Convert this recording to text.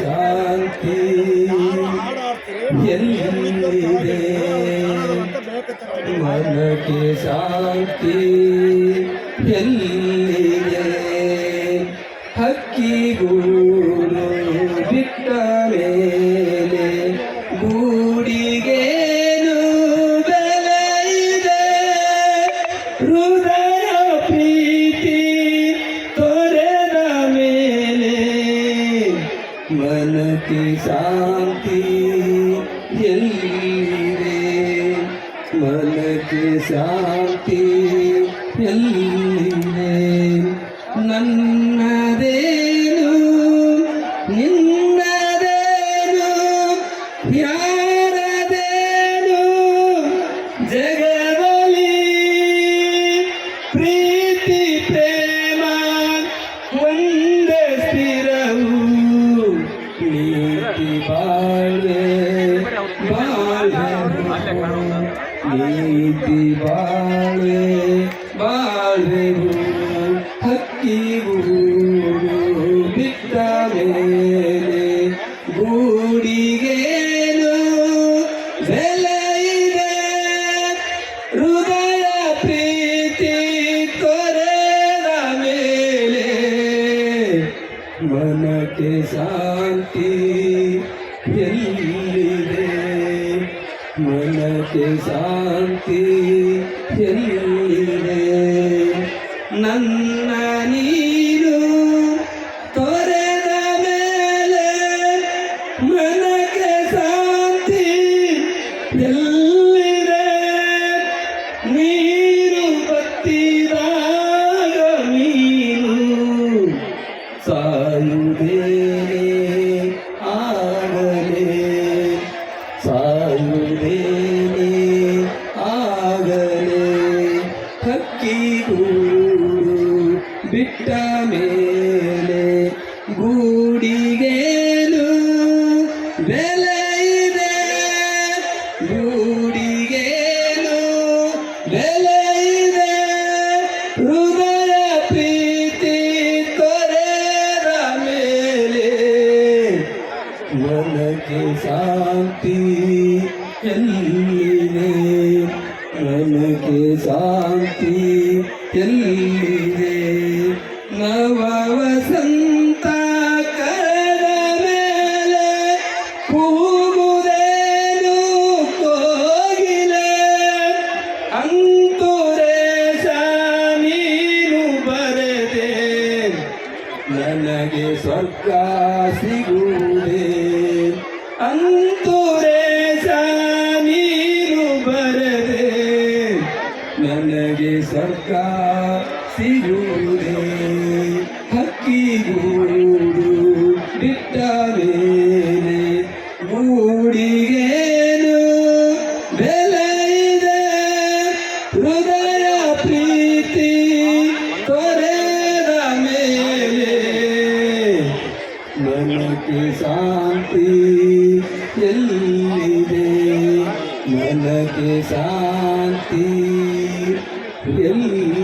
ಶಾಂತಿ ಎಲ್ಲಿದೆ ಮನಕ್ಕೆ ಶಾಂತಿ ಎಲ್ಲಿದೆ ಹಕ್ಕಿಗೂಡು ಬಿಟ್ಟ ಮೇಲೆ ಗೂಡಿಗೇನು ಬೆಲೆ ಇದೆ ಹೃದಯ ಪ್ರೀತಿ ತೊರೆದ ಮೇಲೆ ಮನಕ್ಕೆ ಶಾಂತಿ ಎಲ್ಲಿದೆ ಮನಕ್ಕೆ ಶಾಂತಿ ಎಲ್ಲಿದೆ ನನ್ನದೇನು ನಿನ್ನದೇನು ಯಾರದೇನು ಜಗದಲ್ಲಿ ಪ್ರೀತಿ ಪ್ರೇಮ ಒಂದೇ ಸ್ಥಿರವು ನೀತಿ ಬಾಳ್ವೆ ನೀತಿ ಬಾಳ್ವೆ ಬಾಳ್ವೆವು ಹಕ್ಕಿಗೂಡು ಬಿಟ್ಟ ಮೇಲೆ ಗೂಡಿಗೇನು ಬೆಲೆ ಇದೆ ಹೃದಯ ಪ್ರೀತಿ ತೊರೆದ ಮೇಲೆ ಮನಕ್ಕೆ ಶಾಂತಿ ಎಲ್ಲಿದೆ ಮನಕ್ಕೆ ಶಾಂತಿ ಎಲ್ಲಿದೆ ನನ್ನ ನೀನು ತೊರೆದ ಮೇಲೆ ಮನಕ್ಕೆ ಶಾಂತಿ ಎಲ್ಲಿದೆ ನೀರು ಬತ್ತಿದಾಗ ನೀನು ಸಾಯುವುದೇನೆ ಆಗಲೇ ಸಾಯುವುದೇನೆ ಆಗಲೇ ಹಕ್ಕಿಗೂಡು ಬಿಟ್ಟ ಮೇಲೆ ಗೂಡಿಗೇನು ಬೆಲೆ ಇದೆ ಗೂಡಿಗೇನು ಬೆಲೆ ಇದೆ ಹೃದಯ ಪ್ರೀತಿ ತೊರೆದ ಮೇಲೆ ಮನಕ್ಕೆ ಶಾಂತಿ ಎಲ್ಲಿದೆ ಮನಕ್ಕೆ ಶಾಂತಿ ಎಲ್ಲಿದೆ ನವ ವಸಂತ ಕಳೆದ ಮೇಲೆ ಕೂಗುವುದೇನು ಕೋಗಿಲೆ ಅಂತುರೇಶ ನೀನು ಬರೆದೆ ನನಗೆ ಸ್ವರ್ಗ ಸಿಗುವುದೇ ಅಂತುರೇಶ ನೀನು ಬರೆದೆ ನನಗೆ ಸ್ವರ್ಗ ಸಿಗುವುದೇ ಹಕ್ಕಿಗೂಡು ಬಿಟ್ಟ ಮೇಲೆ ಗೂಡಿಗೇನು ಬೆಲೆ ಇದೆ ಹೃದಯ ಪ್ರೀತಿ ತೊರೆದ ಮೇಲೆ ಮನಕ್ಕೆ ಶಾಂತಿ ಎಲ್ಲಿದೆ ಮನಕ್ಕೆ ಶಾಂತಿ ಎಲ್ಲಿ